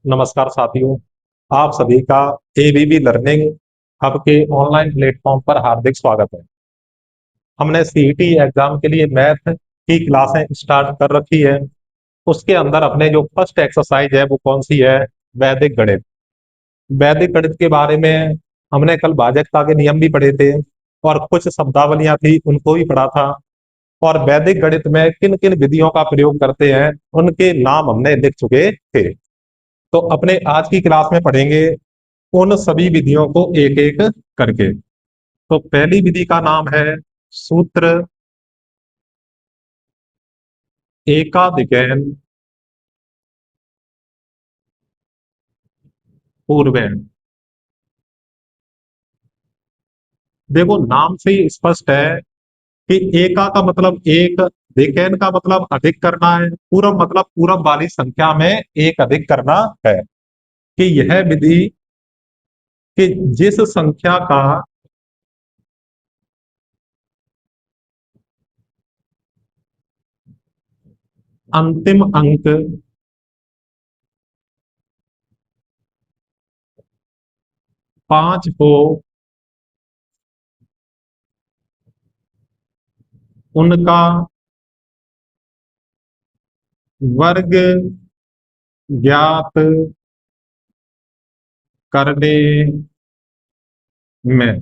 नमस्कार साथियों, आप सभी का एबीबी लर्निंग हब के ऑनलाइन प्लेटफॉर्म पर हार्दिक स्वागत है। हमने सीईटी एग्जाम के लिए मैथ की क्लासें स्टार्ट कर रखी है। उसके अंदर अपने जो फर्स्ट एक्सरसाइज है वो कौन सी है? वैदिक गणित। वैदिक गणित के बारे में हमने कल भाजकता के नियम भी पढ़े थे और कुछ शब्दावलियां थी उनको भी पढ़ा था। और वैदिक गणित में किन किन विधियों का प्रयोग करते हैं उनके नाम हमने लिख चुके थे। तो अपने आज की क्लास में पढ़ेंगे उन सभी विधियों को एक एक करके। तो पहली विधि का नाम है सूत्र एकाधिकैन पूर्वैन। देखो नाम से ही स्पष्ट है कि एका का मतलब एक, दिकैन का मतलब अधिक करना है, पूरब मतलब पूरब वाली संख्या में एक अधिक करना है। कि यह विधि कि जिस संख्या का अंतिम अंक 5 हो उनका वर्ग ज्ञात करने में।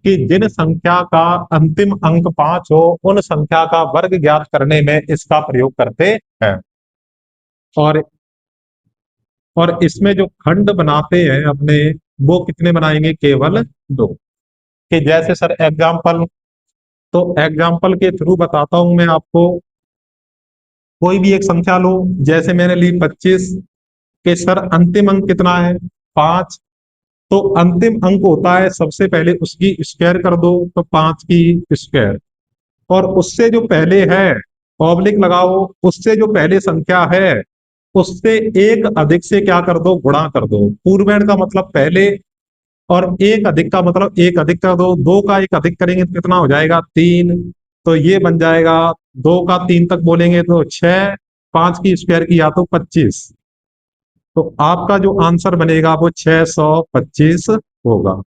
कि जिन संख्या का अंतिम अंक 5 हो उन संख्या का वर्ग ज्ञात करने में इसका प्रयोग करते हैं। और इसमें जो खंड बनाते हैं अपने, वो कितने बनाएंगे? केवल दो। कि जैसे सर एग्जाम्पल, तो एग्जाम्पल के थ्रू बताता हूं मैं आपको। कोई भी एक संख्या लो, जैसे मैंने ली 25। कि सर अंतिम अंक कितना है? 5। तो अंतिम अंक होता है, सबसे पहले उसकी स्क्वायर कर दो तो 5 की स्क्वायर। और उससे जो पहले है ऑब्लिक लगाओ, उससे जो पहले संख्या है उससे एक अधिक से क्या कर दो? गुणा कर दो। पूर्वेण का मतलब पहले, और एक अधिक का मतलब एक अधिक कर दो। दो का एक अधिक करेंगे तो कितना हो जाएगा? 3। तो ये बन जाएगा, दो का 3 तक बोलेंगे तो 6। 5 की स्क्वायर किया तो 25। तो आपका जो आंसर बनेगा वो 625 होगा।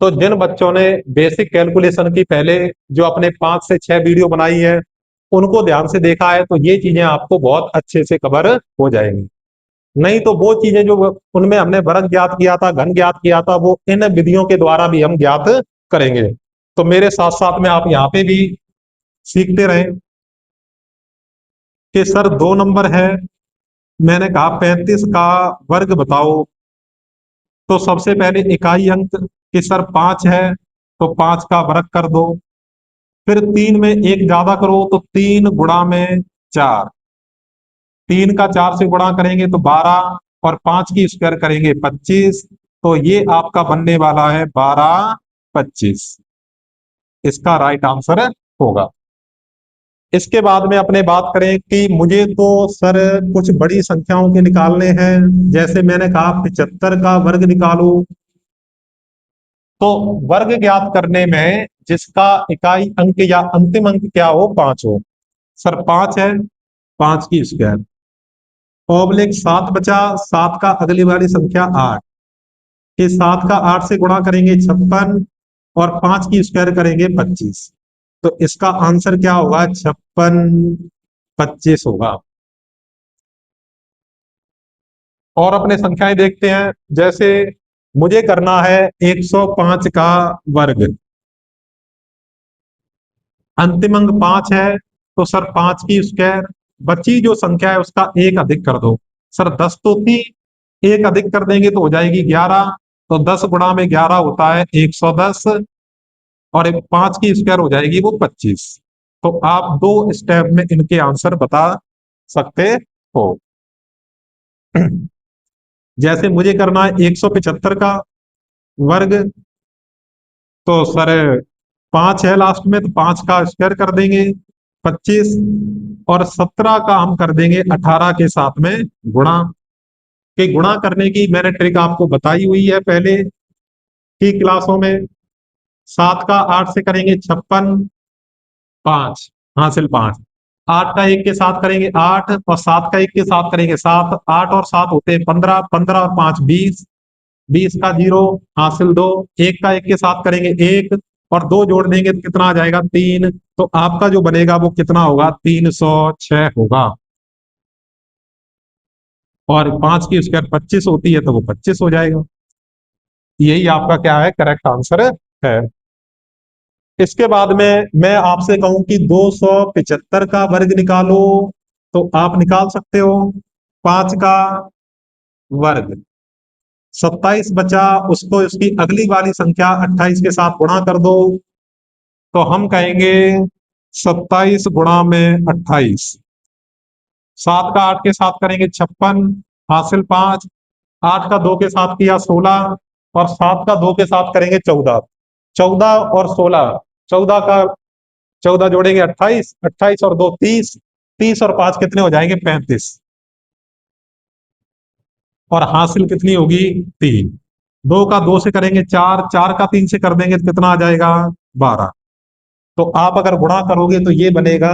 तो जिन बच्चों ने बेसिक कैलकुलेशन की पहले जो अपने 5 से 6 वीडियो बनाई है उनको ध्यान से देखा है तो ये चीजें आपको बहुत अच्छे से कवर हो जाएंगी। नहीं तो वो चीजें जो उनमें हमने वर्ग ज्ञात किया था, घन ज्ञात किया था, वो इन विधियों के द्वारा भी हम ज्ञात करेंगे। तो मेरे साथ साथ में आप यहाँ पे भी सीखते रहें। कि सर 2 नंबर है, मैंने कहा 35 का वर्ग बताओ। तो सबसे पहले इकाई अंक कि सर 5 है तो 5 का वर्ग कर दो। फिर 3 में एक ज्यादा करो तो 3 गुणा में 4। 3 का 4 से गुणा करेंगे तो 12, और 5 की स्क्वायर करेंगे 25। तो ये आपका बनने वाला है 1225। इसका राइट आंसर होगा। इसके बाद में अपने बात करें कि मुझे तो सर कुछ बड़ी संख्याओं के निकालने हैं, जैसे मैंने कहा 75 का वर्ग निकालो। तो वर्ग ज्ञात करने में जिसका इकाई अंक या अंतिम अंक क्या हो? 5 हो। सर 5 है, 5 की स्क्वायर। ऑब्लिक 7 बचा, 7 का अगली वाली संख्या 8। कि 7 का 8 से गुणा करेंगे 56, और 5 की स्क्वायर करेंगे 25। तो इसका आंसर क्या होगा? 5625 होगा। और अपने संख्याएं देखते हैं। जैसे मुझे करना है 105 का वर्ग, अंतिम अंक 5 है तो सर 5 की स्क्वायर। बची जो संख्या है उसका एक अधिक कर दो। सर 10 तो थी, एक अधिक कर देंगे तो हो जाएगी 11। तो 10 गुणा में 11 होता है 110, और एक 5 की स्क्वायर हो जाएगी वो 25। तो आप 2 स्टेप में इनके आंसर बता सकते हो। जैसे मुझे करना है 175 का वर्ग, तो सर 5 है लास्ट में तो 5 का स्क्वायर कर देंगे 25, और 17 का हम कर देंगे 18 के साथ में गुणा। के गुणा करने की मैंने ट्रिक आपको बताई हुई है पहले की क्लासों में। 7 का 8 से करेंगे 56, 5 हासिल 5। 8 का 1 के साथ करेंगे 8, और 7 का 1 के साथ करेंगे 7। 8 और 7 होते हैं 15, 15 और 5 20, 20 का 0 हासिल 2। 1 का 1 के साथ करेंगे 1, और 2 जोड़ देंगे तो कितना आ जाएगा 3। तो आपका जो बनेगा वो कितना होगा 306 होगा। और 5 की स्क्वायर 25 होती है तो वो 25 हो जाएगा। यही आपका क्या है, करेक्ट आंसर है। इसके बाद में मैं आपसे कहूं कि 275 का वर्ग निकालो, तो आप निकाल सकते हो। 5 का वर्ग 27 बचा, उसको इसकी अगली वाली संख्या 28 के साथ गुणा कर दो, तो हम कहेंगे 27 गुणा में 28। 7 का 8 के साथ करेंगे 56 हासिल 5। 8 का 2 के साथ किया 16, और 7 का 2 के साथ करेंगे 14। 14 और 16, 14 का 14 जोड़ेंगे 28, 28 और 2 30, 30 और 5 कितने हो जाएंगे 35, और हासिल कितनी होगी 3। 2 का 2 से करेंगे 4, 4 का 3 से कर देंगे तो कितना आ जाएगा 12। तो आप अगर गुणा करोगे तो ये बनेगा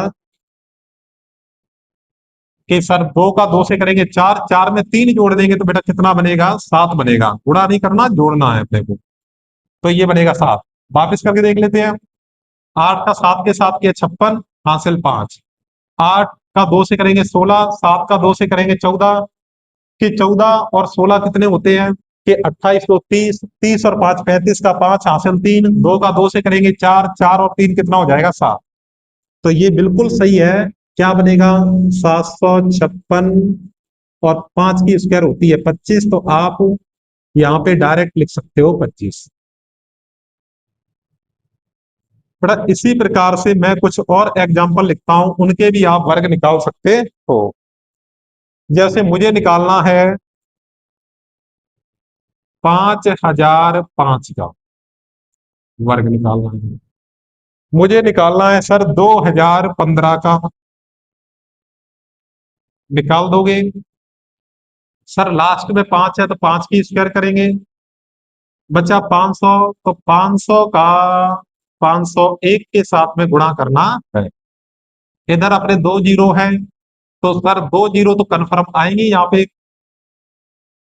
कि सर 2 का 2 से करेंगे 4, 4 में 3 जोड़ देंगे तो बेटा कितना बनेगा 7 बनेगा। गुणा नहीं करना, जोड़ना है अपने को। तो ये बनेगा 7। वापिस करके देख लेते हैं। 8 का 7 के साथ किया 56 हासिल 5। 8 का 2 से करेंगे 16, 7 का 2 से करेंगे 14, कि 14 और 16 कितने होते हैं कि 28 तो 30, 30 और 5 35 का 5 हासिल 3। 2 का 2 से करेंगे 4, 4 और 3 कितना हो जाएगा 7। तो ये बिल्कुल सही है। क्या बनेगा 756, और 5 की स्क्वायर होती है 25, तो आप यहाँ पे डायरेक्ट लिख सकते हो 25। बड़ा इसी प्रकार से मैं कुछ और एग्जाम्पल लिखता हूं, उनके भी आप वर्ग निकाल सकते हो। जैसे मुझे निकालना है 5005 का वर्ग निकालना है। मुझे निकालना है सर 2015 का, निकाल दोगे? सर लास्ट में 5 है तो 5 की स्क्वायर करेंगे, बचा 500, तो 500 का 501 के साथ में गुणा करना है। इधर अपने 2 जीरो है, तो सर 2 जीरो तो कन्फर्म आएंगे यहाँ पे।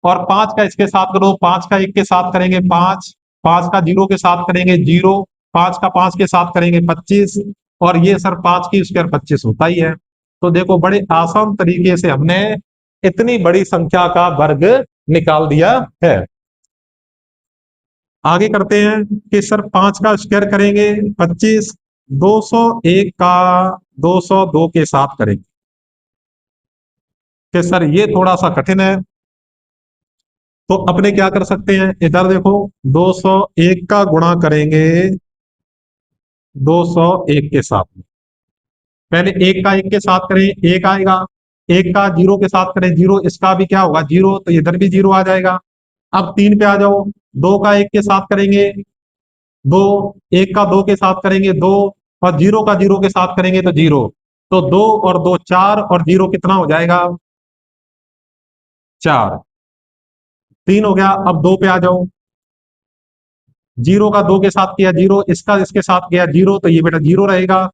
और 5 का इसके साथ करो, 5 का 1 के साथ करेंगे 5, 5 का 0 के साथ करेंगे 0, 5 का 5 के साथ करेंगे 25, और ये सर 5 की स्क्वायर 25 होता ही है। तो देखो बड़े आसान तरीके से हमने इतनी बड़ी संख्या का वर्ग निकाल दिया है। आगे करते हैं कि सर 5 का स्क्वायर करेंगे 25, 201 का 202 के साथ करेंगे, कि सर ये थोड़ा सा कठिन है। तो अपने क्या कर सकते हैं, इधर देखो 201 का गुणा करेंगे 201 के साथ में। पहले 1 का 1 के साथ करें 1 आएगा, 1 का 0 के साथ करें 0, इसका भी क्या होगा 0, तो इधर भी 0 आ जाएगा। अब 3 पे आ जाओ, 2 का 1 के साथ करेंगे 2, 1 का 2 के साथ करेंगे 2, और 0 का 0 के साथ करेंगे तो 0। तो 2 और 2 4, और 0 कितना हो जाएगा 4। 3 हो गया। अब 2 पे आ जाओ, 0 का 2 के साथ किया 0, इसका इसके साथ किया 0, तो ये बेटा 0 रहेगा।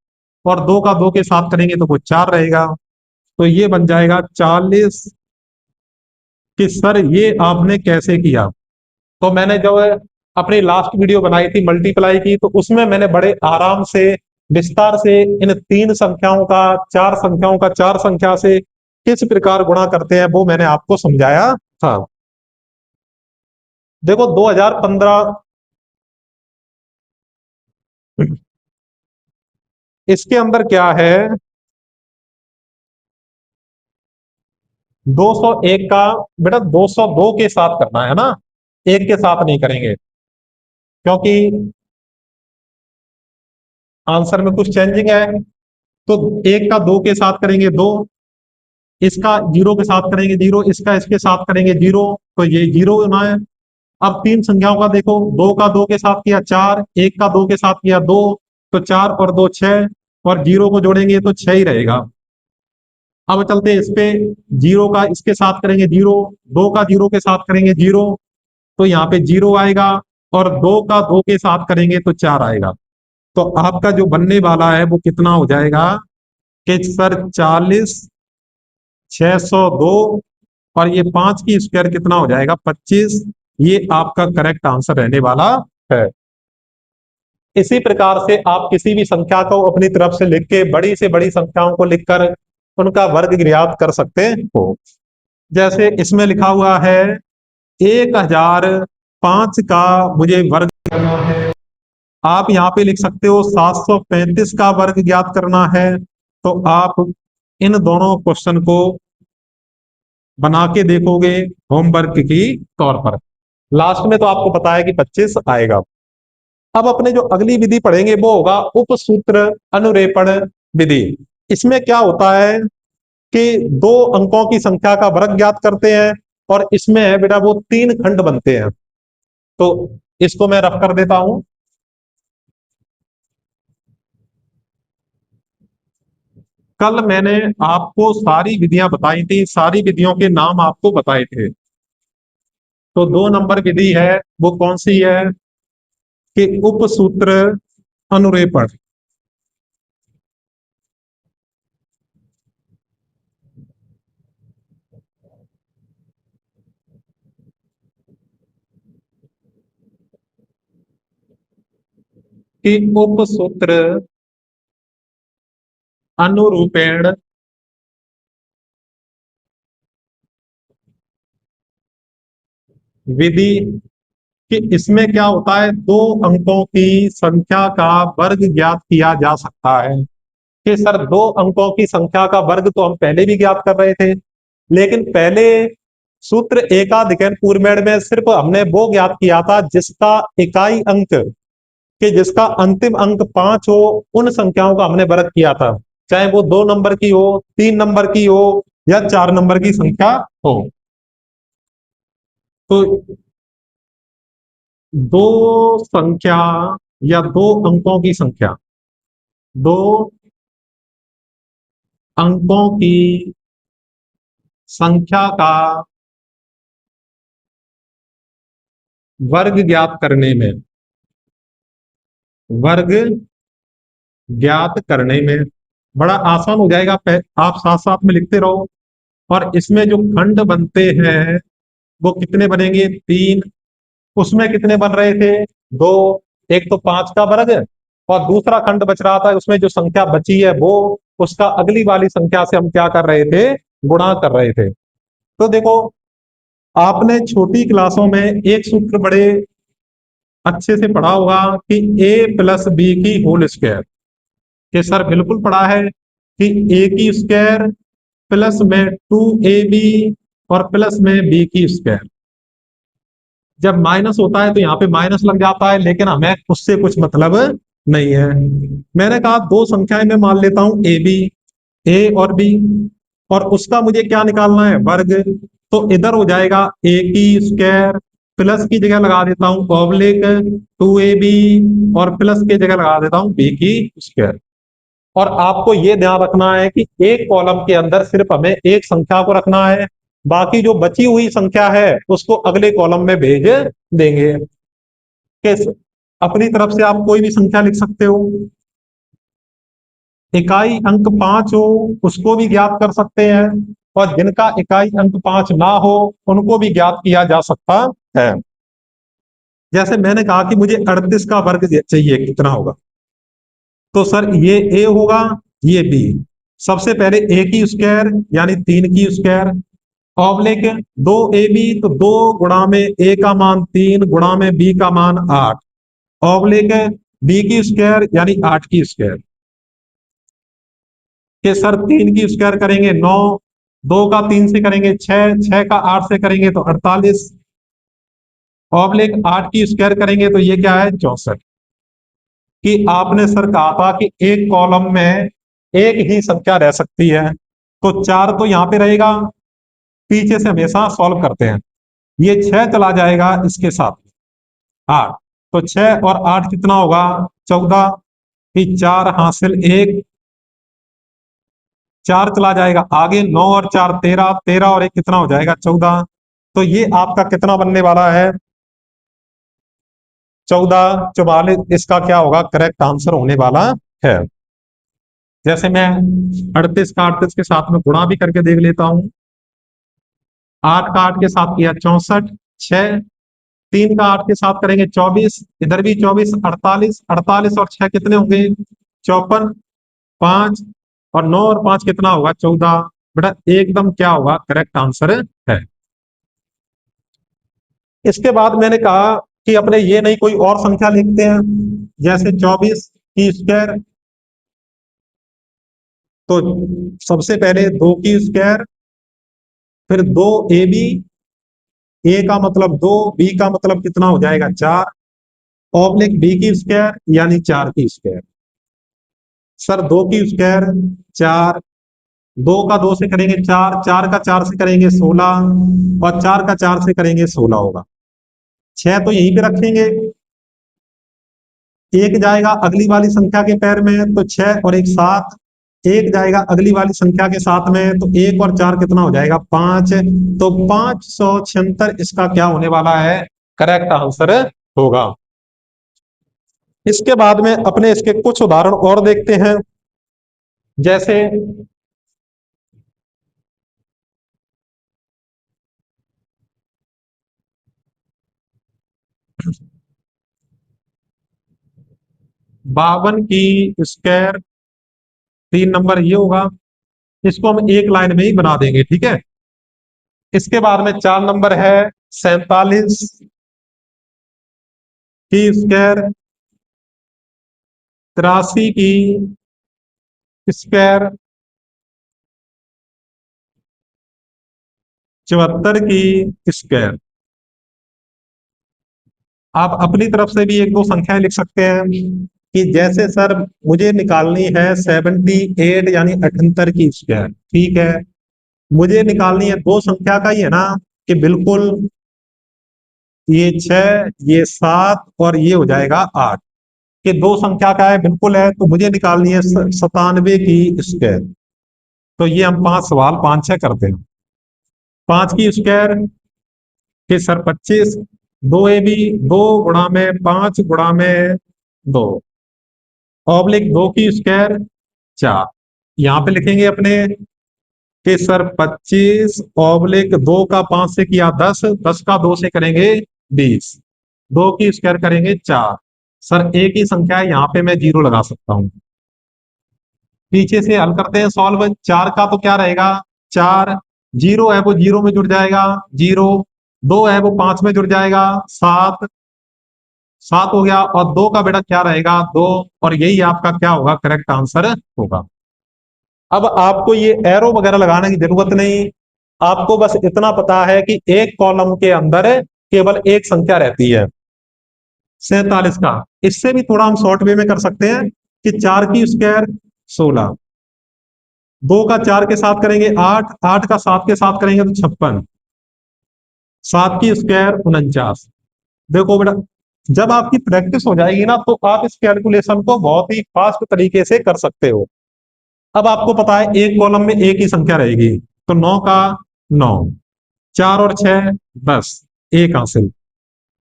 और 2 का 2 के साथ करेंगे तो वो 4 रहेगा। तो ये बन जाएगा 40। कि सर ये आपने कैसे किया? तो मैंने जो है अपनी लास्ट वीडियो बनाई थी मल्टीप्लाई की, तो उसमें मैंने बड़े आराम से विस्तार से इन 3 संख्याओं का 4 संख्याओं का 4 संख्या से किस प्रकार गुणा करते हैं वो मैंने आपको समझाया था। देखो 2015 इसके अंदर क्या है, 201 का बेटा 202 के साथ करना है ना, एक के साथ नहीं करेंगे, क्योंकि आंसर में कुछ चेंजिंग है। तो 1 का 2 के साथ करेंगे 2, इसका 0 के साथ करेंगे 0, इसका इसके साथ करेंगे 0, तो ये 0 होना है। अब 3 संख्याओं का देखो, 2 का 2 के साथ किया 4, 1 का 2 के साथ किया 2, तो 4 और 2 6, और 0 को जोड़ेंगे तो 6 ही रहेगा। अब चलते हैं इस पे, 0 का इसके साथ करेंगे 0, 2 का 0 के साथ करेंगे 0, तो यहाँ पे 0 आएगा, और 2 का 2 के साथ करेंगे तो 4 आएगा। तो आपका जो बनने वाला है वो कितना हो जाएगा कि सर 40, 602 और ये 5 की स्क्वायर कितना हो जाएगा 25। ये आपका करेक्ट आंसर रहने वाला है। इसी प्रकार से आप किसी भी संख्या को अपनी तरफ से लिख के बड़ी से बड़ी संख्याओं को लिखकर उनका वर्ग ज्ञात कर सकते हो। जैसे इसमें लिखा हुआ है 1005 का मुझे वर्ग करना है। आप यहाँ पे लिख सकते हो 735 का वर्ग ज्ञात करना है। तो आप इन दोनों क्वेश्चन को बना के देखोगे होमवर्क की तौर पर। लास्ट में तो आपको पता है कि 25 आएगा। अब अपने जो अगली विधि पढ़ेंगे वो होगा उपसूत्र अनुरेपण विधि। इसमें क्या होता है कि दो अंकों की संख्या का वर्ग ज्ञात करते हैं और इसमें है बेटा वो 3 खंड बनते हैं। तो इसको मैं रफ कर देता हूं। कल मैंने आपको सारी विधियां बताई थी, सारी विधियों के नाम आपको बताए थे। तो 2 नंबर विधि है वो कौन सी है कि उपसूत्र अनुरेपण। कि उपसूत्र अनुरूपेण विधि कि इसमें क्या होता है, दो अंकों की संख्या का वर्ग ज्ञात किया जा सकता है। कि सर 2 अंकों की संख्या का वर्ग तो हम पहले भी ज्ञात कर रहे थे, लेकिन पहले सूत्र एकाधिकन पूर्वमेड़ में सिर्फ हमने वो ज्ञात किया था जिसका इकाई अंक कि जिसका अंतिम अंक 5 हो, उन संख्याओं का हमने वर्ग किया था, चाहे वो 2 नंबर की हो, 3 नंबर की हो या 4 नंबर की संख्या हो। तो दो संख्या या 2 अंकों की संख्या, 2 अंकों की संख्या का वर्ग ज्ञात करने में, वर्ग ज्ञात करने में बड़ा आसान हो जाएगा। आप साथ साथ में लिखते रहो। और इसमें जो खंड बनते हैं वो कितने बनेंगे 3। उसमें कितने बन रहे थे 2। एक तो 5 का वर्ग और दूसरा खंड बच रहा था, उसमें जो संख्या बची है वो उसका अगली वाली संख्या से हम क्या कर रहे थे, गुणा कर रहे थे। तो देखो आपने छोटी क्लासों में एक सूत्र बड़े अच्छे से पढ़ा होगा कि a+b की होल स्क्वायर। कि सर बिल्कुल पढ़ा है कि a की स्क्वायर प्लस में 2ab और प्लस में b की स्क्वायर। जब माइनस होता है तो यहाँ पे माइनस लग जाता है, लेकिन हमें उससे कुछ मतलब नहीं है। मैंने कहा दो संख्याएं मैं मान लेता हूं ए बी, ए और बी, और उसका मुझे क्या निकालना है वर्ग। तो इधर हो जाएगा ए की स्क्वायर, प्लस की जगह लगा देता हूं ऑब्लिक 2ab और प्लस की जगह लगा देता हूं बी की स्क्वायर। और आपको यह ध्यान रखना है कि एक कॉलम के अंदर सिर्फ हमें एक संख्या को रखना है, बाकी जो बची हुई संख्या है उसको अगले कॉलम में भेज देंगे। कैसे अपनी तरफ से आप कोई भी संख्या लिख सकते हो, इकाई अंक 5 हो उसको भी ज्ञात कर सकते हैं, और जिनका इकाई अंक 5 ना हो उनको भी ज्ञात किया जा सकता है। जैसे मैंने कहा कि मुझे 38 का वर्ग चाहिए, कितना होगा। तो सर ये ए होगा, ये बी। सबसे पहले ए की स्क्वायर यानी 3 की स्क्वायर ऑब्लिक 2ab, तो 2 गुणा में ए का मान 3 गुणा में बी का मान 8 ऑब्लिक बी की स्क्वायर यानी 8 की स्क्वायर। के सर 3 की स्क्वायर करेंगे 9, 2 का 3 से करेंगे 6, 6 का 8 से करेंगे तो 48 ऑब्लिक 8 की स्क्वायर करेंगे तो ये क्या है 64। कि आपने सर कहा था कि एक कॉलम में एक ही संख्या रह सकती है, तो 4 तो यहां पे रहेगा, पीछे से हमेशा सॉल्व करते हैं। ये 6 चला जाएगा इसके साथ 8, तो 6 और 8 कितना होगा 14। कि 4 हासिल 1, 4 चला जाएगा आगे, 9 और 4 13, 13 और 1 कितना हो जाएगा 14। तो ये आपका कितना बनने वाला है 14, 44 इसका क्या होगा करेक्ट आंसर होने वाला है। जैसे मैं 38 का 38 के साथ में गुणा भी करके देख लेता हूं। 8 का 8 के साथ किया 64, 6, 3 का 8 के साथ करेंगे 24, इधर भी 24, 48, 48 और 6 कितने होंगे 54, 5 और 9 और 5 कितना होगा 14। बेटा एकदम क्या होगा करेक्ट आंसर है। इसके बाद मैंने कहा कि अपने ये नहीं कोई और संख्या लिखते हैं, जैसे 24 की स्क्वायर। तो सबसे पहले 2 की स्क्वायर, फिर 2ab, ए का मतलब 2, बी का मतलब कितना हो जाएगा 4, ऑब्लिक बी की स्क्वायर यानी 4 की स्क्वायर। सर 2 की स्क्वायर 4, 2 का 2 से करेंगे 4, 4 का 4 से करेंगे 16 और 4 का 4 से करेंगे 16 होगा। 6 तो यहीं पे रखेंगे, एक जाएगा अगली वाली संख्या के पैर में तो 6 और 1 7, एक जाएगा अगली वाली संख्या के साथ में तो 1 और 4 कितना हो जाएगा 5, तो 576 इसका क्या होने वाला है करेक्ट आंसर होगा। इसके बाद में अपने इसके कुछ उदाहरण और देखते हैं, जैसे 52 की स्क्वायर, 3 नंबर ये होगा, इसको हम एक लाइन में ही बना देंगे, ठीक है। इसके बाद में 4 नंबर है 47 की स्क्वायर, 83 की स्क्वायर, 74 की स्क्वायर। आप अपनी तरफ से भी एक दो संख्याएं लिख सकते हैं कि जैसे सर मुझे निकालनी है 78 यानी 78 की स्क्वायर, ठीक है। मुझे निकालनी है दो संख्या का ही है ना, कि बिल्कुल ये 6 ये 7 और ये हो जाएगा 8, कि दो संख्या का है बिल्कुल है, तो मुझे निकालनी है 97 की स्क्वायर। तो ये हम 5 सवाल 5 6 करते हैं। 5 की स्क्वायर के सर 25, 2ab, 2 गुणा में 5 गुणा में 2, ऑब्लिक 2 की स्क्वायर 4। यहां पे लिखेंगे अपने कि सर 25 ऑब्लिक 2 का 5 से किया 10, 10 का 2 से करेंगे 20, 2 की स्क्वायर करेंगे 4। सर एक ही संख्या है, यहाँ पे मैं 0 लगा सकता हूं। पीछे से हल करते हैं सॉल्व, 4 का तो क्या रहेगा 4, 0 है वो 0 में जुड़ जाएगा 0, 2 है वो 5 में जुड़ जाएगा 7, 7 हो गया, और 2 का बेटा क्या रहेगा 2, और यही आपका क्या होगा करेक्ट आंसर होगा। अब आपको ये एरो वगैरह लगाने की जरूरत नहीं, आपको बस इतना पता है कि एक कॉलम के अंदर केवल एक संख्या रहती है 47 का। इससे भी थोड़ा हम शॉर्ट वे में कर सकते हैं कि 4 की स्क्वायर 16, 2 का 4 के साथ करेंगे 8, 8 का 7 के साथ करेंगे तो 56, 7 की स्क्वायर 49। देखो बेटा जब आपकी प्रैक्टिस हो जाएगी ना तो आप इस कैलकुलेशन को बहुत ही फास्ट तरीके से कर सकते हो। अब आपको पता है एक कॉलम में एक ही संख्या रहेगी, तो 9 का 9, 4 और 6 10, एक हासिल,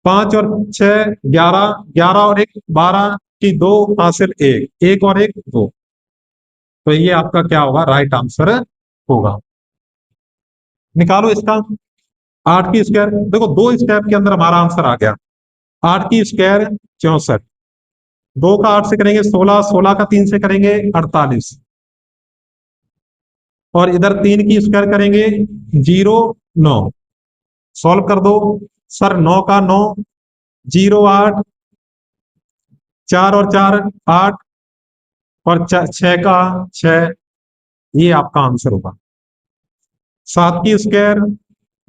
5 और 6 11, 11 और 1 12 की 2 हासिल, एक, एक और एक 2। तो ये आपका क्या होगा राइट आंसर होगा। निकालो इसका 8 की स्क्वायर, देखो दो स्टेप के अंदर हमारा आंसर आ गया। 8 की स्क्वायर 64, 2 का 8 से करेंगे 16, 16 का 3 से करेंगे 48, और इधर 3 की स्क्वायर करेंगे 0 9, सॉल्व कर दो। सर 9 का 9, 0 8, 4 और 4 8, और 6 का 6, ये आपका आंसर होगा। 7 की स्क्वायर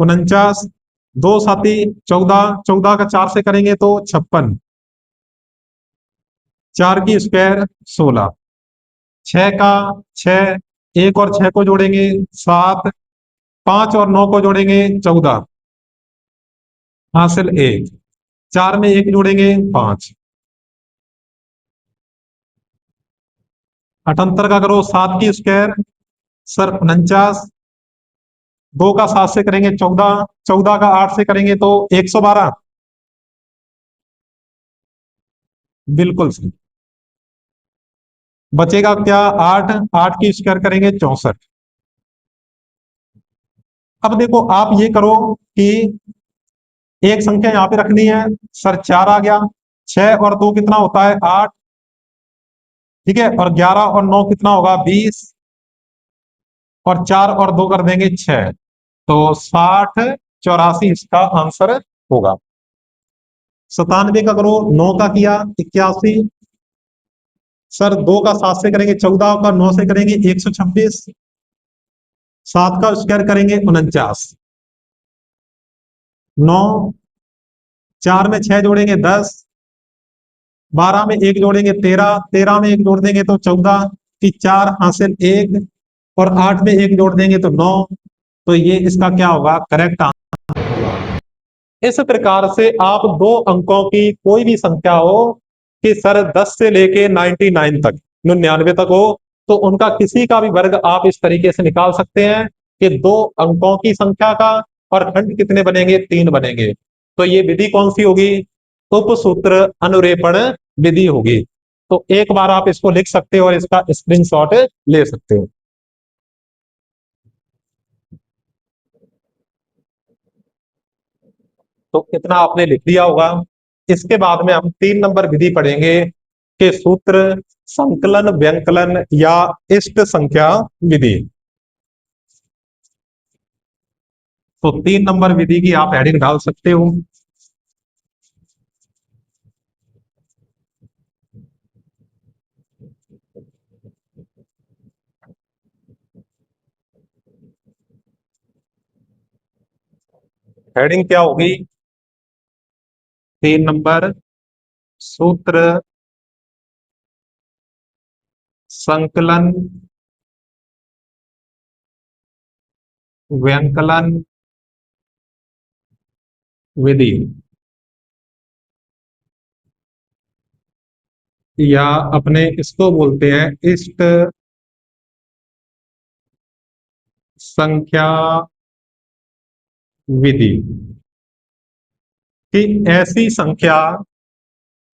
49, 2 साथी 14, 14 का 4 से करेंगे तो 56, 4 की स्क्वायर 16, 6 का 6, 1 और 6 को जोड़ेंगे 7, 5 और 9 को जोड़ेंगे 14, हासिल 1, 4 में 1 जोड़ेंगे 5, 78 का करो 7 की स्क्वायर सर 49, 2 का 7 से करेंगे 14, 14 का 8 से करेंगे तो 112, बिल्कुल सही। बचेगा क्या? 8, 8 की स्क्वायर करेंगे 64। अब देखो आप ये करो कि एक संख्या यहां पे रखनी है। सर 4 आ गया, 6 और 2 कितना होता है? 8। ठीक है, और 11 और 9 कितना होगा? 20। और 4 और 2 कर देंगे 6। तो 60, 84 इसका आंसर होगा। 97 का करो, 9 का किया 81। सर 2 का 7 से करेंगे 14, का 9 से करेंगे 126। 7 का स्क्वायर करेंगे 49। 9, 4 में 6 जोड़ेंगे 10, 12 में 1 जोड़ेंगे 13, 13 में 1 जोड़ देंगे तो 14 की 4 हासिल 1, और 8 में 1 जोड़ देंगे तो 9। तो ये इसका क्या होगा? करेक्ट आंसर होगा। इस प्रकार से आप दो अंकों की कोई भी संख्या हो कि सर 10 से लेके 99 तक, 99 तक हो, तो उनका किसी का भी वर्ग आप इस तरीके से निकाल सकते हैं कि दो अंकों की संख्या का, और खंड कितने बनेंगे? 3 बनेंगे। तो ये विधि कौन सी होगी? उपसूत्र अनुरेपण विधि होगी। तो एक बार आप इसको लिख सकते हो और इसका स्क्रीनशॉट ले सकते हो। तो कितना आपने लिख दिया होगा। इसके बाद में हम 3 नंबर विधि पढ़ेंगे कि सूत्र संकलन व्यंकलन या इष्ट संख्या विधि। तो 3 नंबर विधि की आप हेडिंग डाल सकते हो। हेडिंग क्या होगी? 3 नंबर, सूत्र संकलन व्यंकलन विधि, या अपने इसको बोलते हैं इष्ट संख्या विधि। कि ऐसी संख्या,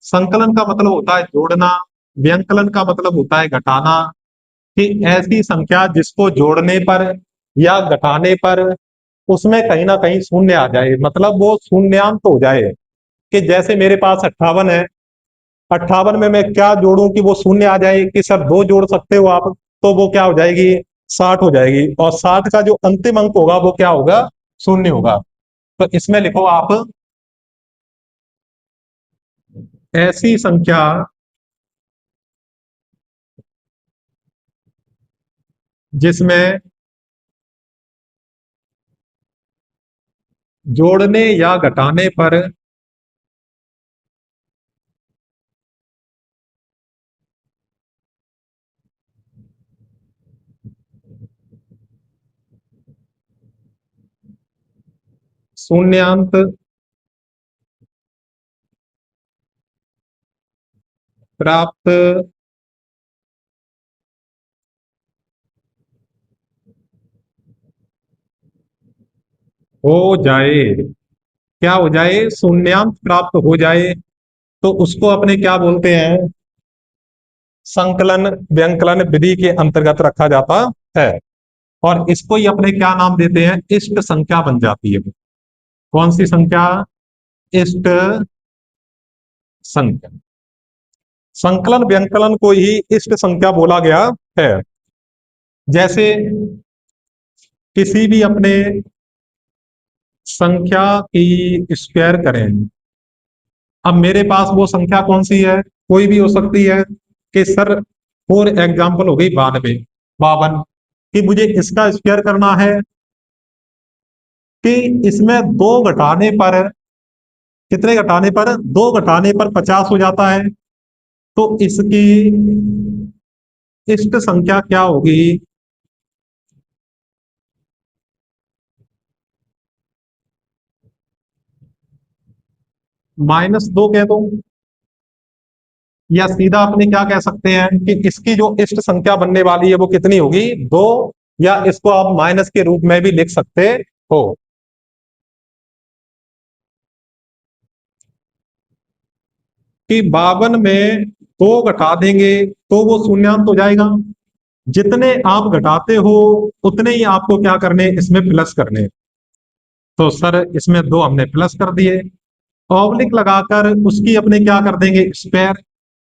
संकलन का मतलब होता है जोड़ना, व्यंकलन का मतलब होता है घटाना, कि ऐसी संख्या जिसको जोड़ने पर या घटाने पर उसमें कहीं ना कहीं शून्य आ जाए, मतलब वो शून्यांत हो जाए। कि जैसे मेरे पास 58 है, 58 में मैं क्या जोड़ूं कि वो शून्य आ जाए? कि सर 2 जोड़ सकते हो आप, तो वो क्या हो जाएगी? 60 हो जाएगी, और 60 का जो अंतिम अंक होगा वो क्या होगा? शून्य होगा। तो इसमें लिखो आप, ऐसी संख्या जिसमें जोड़ने या घटाने पर शून्यांत प्राप्त हो जाए। क्या हो जाए? शून्यांत प्राप्त हो जाए। तो उसको अपने क्या बोलते हैं? संकलन व्यंकलन विधि के अंतर्गत रखा जाता है। और इसको ही अपने क्या नाम देते हैं? इष्ट संख्या बन जाती है। कौन सी संख्या? इष्ट संख्या। संकलन व्यंकलन को ही इष्ट संख्या बोला गया है। जैसे किसी भी अपने संख्या की स्क्वायर करें। अब मेरे पास वो संख्या कौन सी है? कोई भी हो सकती है। कि सर फॉर एग्जाम्पल हो गई 92, 52, कि मुझे इसका स्क्वायर करना है। कि इसमें दो घटाने पर, कितने घटाने पर? 2 घटाने पर 50 हो जाता है। तो इसकी इष्ट संख्या क्या होगी? -2 कह दो, या सीधा अपने क्या कह सकते हैं कि इसकी जो इष्ट संख्या बनने वाली है वो कितनी होगी? 2। या इसको आप माइनस के रूप में भी लिख सकते हो। कि 52 में तो घटा देंगे तो वो शून्यांत हो जाएगा। जितने आप घटाते हो उतने ही आपको क्या करने, इसमें प्लस करने। तो सर इसमें दो हमने प्लस कर दिए, ऑब्लिक लगाकर उसकी अपने क्या कर देंगे, स्क्वायर।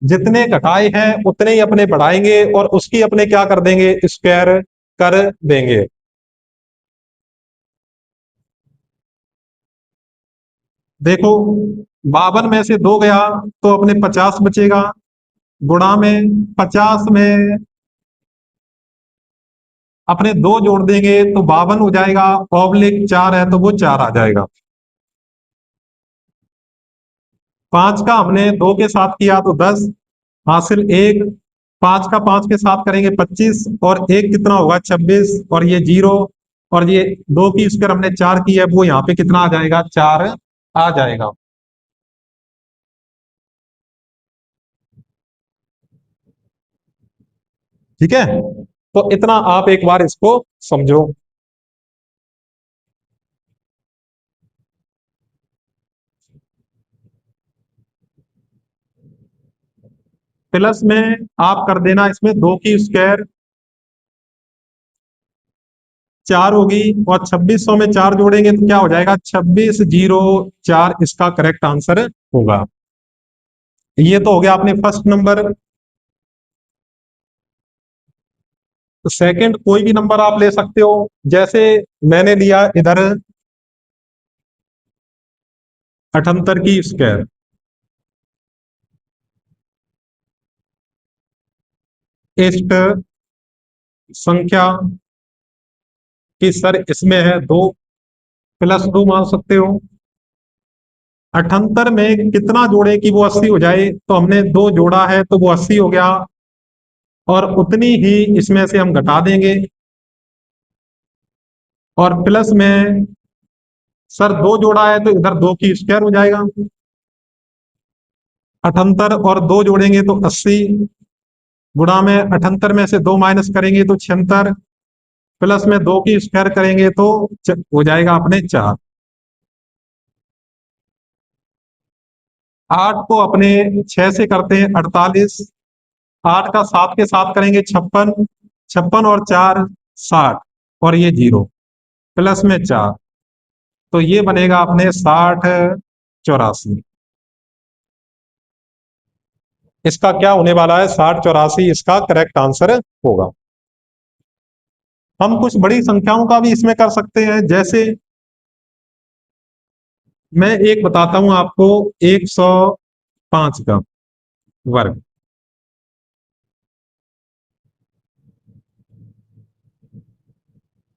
जितने घटाए हैं उतने ही अपने बढ़ाएंगे और उसकी अपने क्या कर देंगे, स्क्वायर कर देंगे। देखो 52 में से दो गया तो अपने 50 बचेगा, गुणा में 50 में अपने दो जोड़ देंगे तो 52 हो जाएगा, ऑब्लिक 4 है तो वो 4 आ जाएगा। 5 का हमने 2 के साथ किया तो 10 हासिल 1, 5 का 5 के साथ करेंगे 25 और एक कितना होगा 26 और ये 0 और ये 2 की स्क्वायर हमने 4 की है, वो यहाँ पे कितना आ जाएगा, 4 आ जाएगा। ठीक है, तो इतना आप एक बार इसको समझो। प्लस में आप कर देना इसमें 2 की स्क्वायर 4 होगी और 2600 में 4 जोड़ेंगे तो क्या हो जाएगा, 2604 इसका करेक्ट आंसर होगा। ये तो हो गया आपने फर्स्ट नंबर। तो सेकंड कोई भी नंबर आप ले सकते हो, जैसे मैंने लिया इधर 78 की स्क्वायर। इष्ट संख्या की सर इसमें है 2, +2 मान सकते हो। 78 में कितना जोड़े कि वो 80 हो जाए, तो हमने 2 जोड़ा है तो वो 80 हो गया और उतनी ही इसमें से हम घटा देंगे और प्लस में सर 2 जोड़ा है तो इधर 2 की स्क्वायर हो जाएगा। 78 और 2 जोड़ेंगे तो 80, गुणा में 78 में से 2 माइनस करेंगे तो 76, प्लस में 2 की स्क्वायर करेंगे तो हो जाएगा अपने 4। 8 को अपने 6 से करते हैं 48, 8 का 7 के साथ करेंगे 56, 56 और 4 60 और ये 0 प्लस में 4, तो ये बनेगा अपने 6084। इसका क्या होने वाला है, 6084 इसका करेक्ट आंसर होगा। हम कुछ बड़ी संख्याओं का भी इसमें कर सकते हैं, जैसे मैं एक बताता हूं आपको, 105 का वर्ग।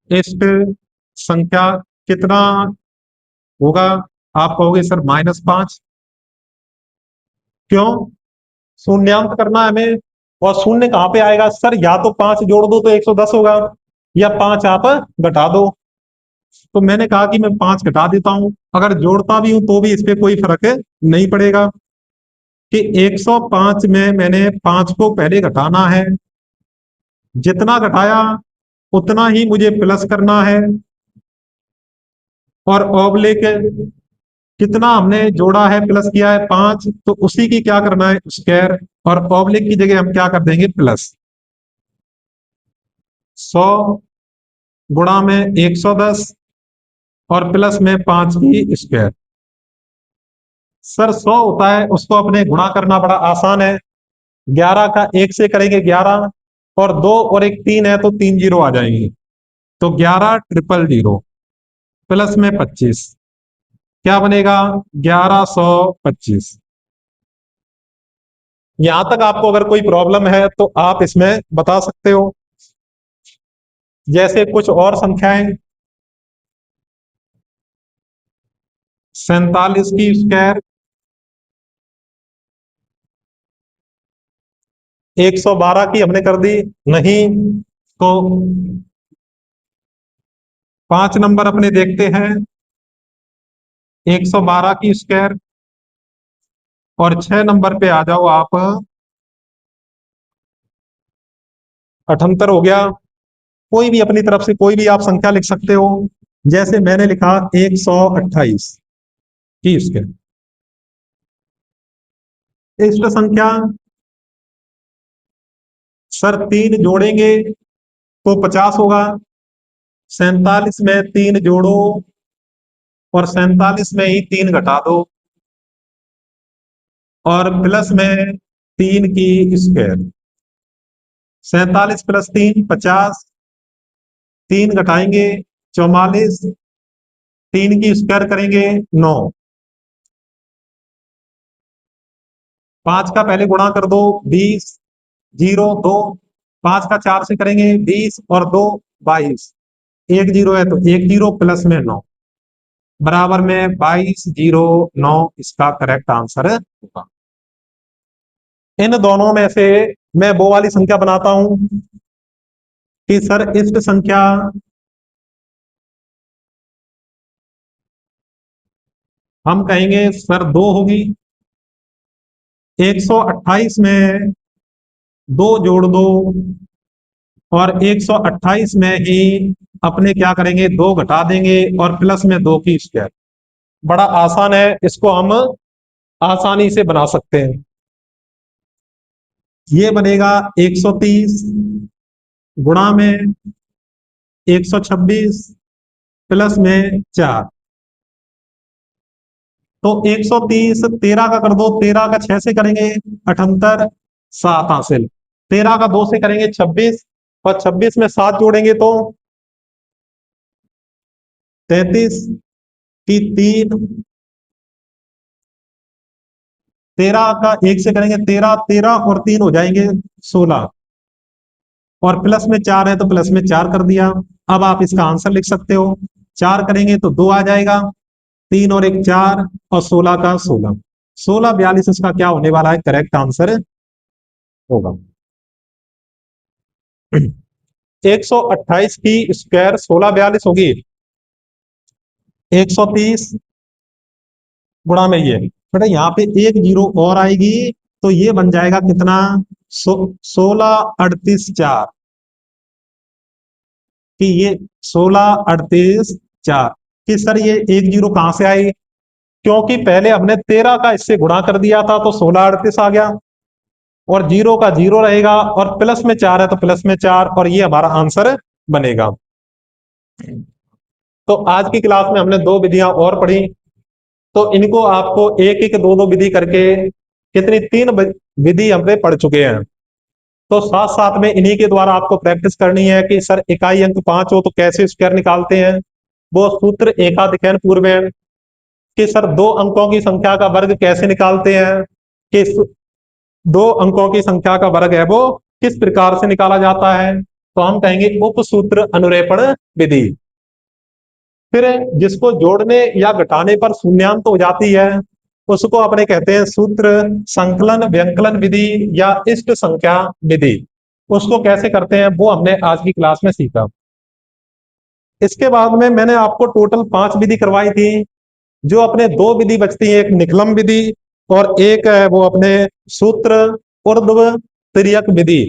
इस संख्या कितना होगा, आप कहोगे सर -5, क्यों, शून्यांत करना है हमें और शून्य कहां पे आएगा सर, या तो 5 जोड़ दो तो 110 होगा या 5 आप घटा दो। तो मैंने कहा कि मैं 5 घटा देता हूं, अगर जोड़ता भी हूं तो भी इस पे कोई फर्क नहीं पड़ेगा कि 105 में मैंने 5 को पहले घटाना है, जितना घटाया उतना ही मुझे प्लस करना है और ऑब्लिक कितना हमने जोड़ा है प्लस किया है 5, तो उसी की क्या करना है, स्क्वायर, और ऑब्लिक की जगह हम क्या कर देंगे, प्लस। 100 गुणा में 110 और प्लस में 5 की स्क्वायर। सर 100 होता है उसको अपने गुणा करना बड़ा आसान है, 11 का 1 से करेंगे 11 और 2 और एक 3 है तो 3 जीरो आ जाएंगे, तो 11,000 प्लस में 25 क्या बनेगा, 1125। यहां तक आपको अगर कोई प्रॉब्लम है तो आप इसमें बता सकते हो। जैसे कुछ और संख्याएं, 47 की स्क्वायर, 112 की हमने कर दी नहीं, तो 5 नंबर अपने देखते हैं, 112 की स्क्वायर और 6 नंबर पे आ जाओ आप, 78 हो गया। कोई भी अपनी तरफ से कोई भी आप संख्या लिख सकते हो, जैसे मैंने लिखा 128 की स्क्वायर। इष्ट संख्या सर 3 जोड़ेंगे तो 50 होगा। 47 में 3 जोड़ो और 47 में ही 3 घटा दो और प्लस में 3 की स्क्वायर। 47 प्लस 3 50, 3 घटाएंगे 44, 3 की स्क्वायर करेंगे 9। 5 का पहले गुणा कर दो 20, 0 2। 5 का 4 से करेंगे 20 और 2 22। एक जीरो है तो एक जीरो प्लस में 9 बराबर में 2209 इसका करेक्ट आंसर होगा। इन दोनों में से मैं वो वाली संख्या बनाता हूं कि सर इष्ट संख्या हम कहेंगे सर 2 होगी। 128 में 2 जोड़ दो और 128 में ही अपने क्या करेंगे 2 घटा देंगे और प्लस में 2 की स्क्वायर। बड़ा आसान है, इसको हम आसानी से बना सकते हैं। ये बनेगा 130 गुणा में 126 प्लस में 4। तो 130 13 का कर दो, 13 का 6 से करेंगे 78, 7 हासिल। 13 का 2 से करेंगे 26 और 26 में 7 जोड़ेंगे तो 33 की 3। 13 का 1 से करेंगे 13, 13 और 3 हो जाएंगे 16 और प्लस में 4 है तो प्लस में 4 कर दिया। अब आप इसका आंसर लिख सकते हो। 4 करेंगे तो 2 आ जाएगा, 3 और 1 4 और 16 का 16। 16 42 इसका क्या होने वाला है, करेक्ट आंसर होगा। 128 की स्क्वायर 16 42 होगी। 130 गुणा में ये बेटा यहाँ पे एक जीरो और आएगी तो ये बन जाएगा कितना 16 38 4 कि ये 16 38 4 कि सर ये एक जीरो कहां से आई, क्योंकि पहले हमने 13 का इससे गुणा कर दिया था तो 16 38 आ गया और जीरो का जीरो रहेगा और प्लस में 4 है तो प्लस में 4 और ये हमारा आंसर बनेगा। तो आज की क्लास में हमने 2 विधियां और पढ़ी, तो इनको आपको एक एक दो दो विधि करके कितनी 3 विधि हमने पढ़ चुके हैं। तो साथ साथ में इन्हीं के द्वारा आपको प्रैक्टिस करनी है कि सर इकाई अंक 5 हो तो कैसे स्क्वायर निकालते हैं, वो सूत्र एकाधिकन पूर्वेण कि सर 2 अंकों की संख्या का वर्ग कैसे निकालते हैं, कि 2 अंकों की संख्या का वर्ग है वो किस प्रकार से निकाला जाता है, तो हम कहेंगे उपसूत्र अनुरेपण विधि। फिर जिसको जोड़ने या घटाने पर शून्यांत हो जाती है उसको अपने कहते हैं सूत्र संकलन व्यंकलन विधि या इष्ट संख्या विधि। उसको कैसे करते हैं वो हमने आज की क्लास में सीखा। इसके बाद में मैंने आपको टोटल 5 विधि करवाई थी, जो अपने 2 विधि बचती है, एक निकलम विधि और एक है वो अपने सूत्र ऊर्ध्व तिर्यक विधि।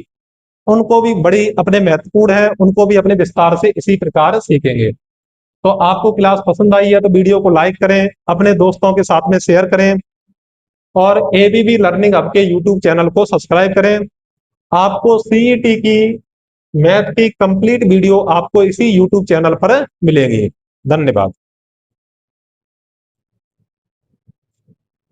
उनको भी बड़ी अपने महत्वपूर्ण है, उनको भी अपने विस्तार से इसी प्रकार सीखेंगे। तो आपको क्लास पसंद आई है तो वीडियो को लाइक करें, अपने दोस्तों के साथ में शेयर करें और एबीबी लर्निंग हब के यूट्यूब चैनल को सब्सक्राइब करें। आपको सीईटी की मैथ की कंप्लीट वीडियो आपको इसी यूट्यूब चैनल पर मिलेगी। धन्यवाद।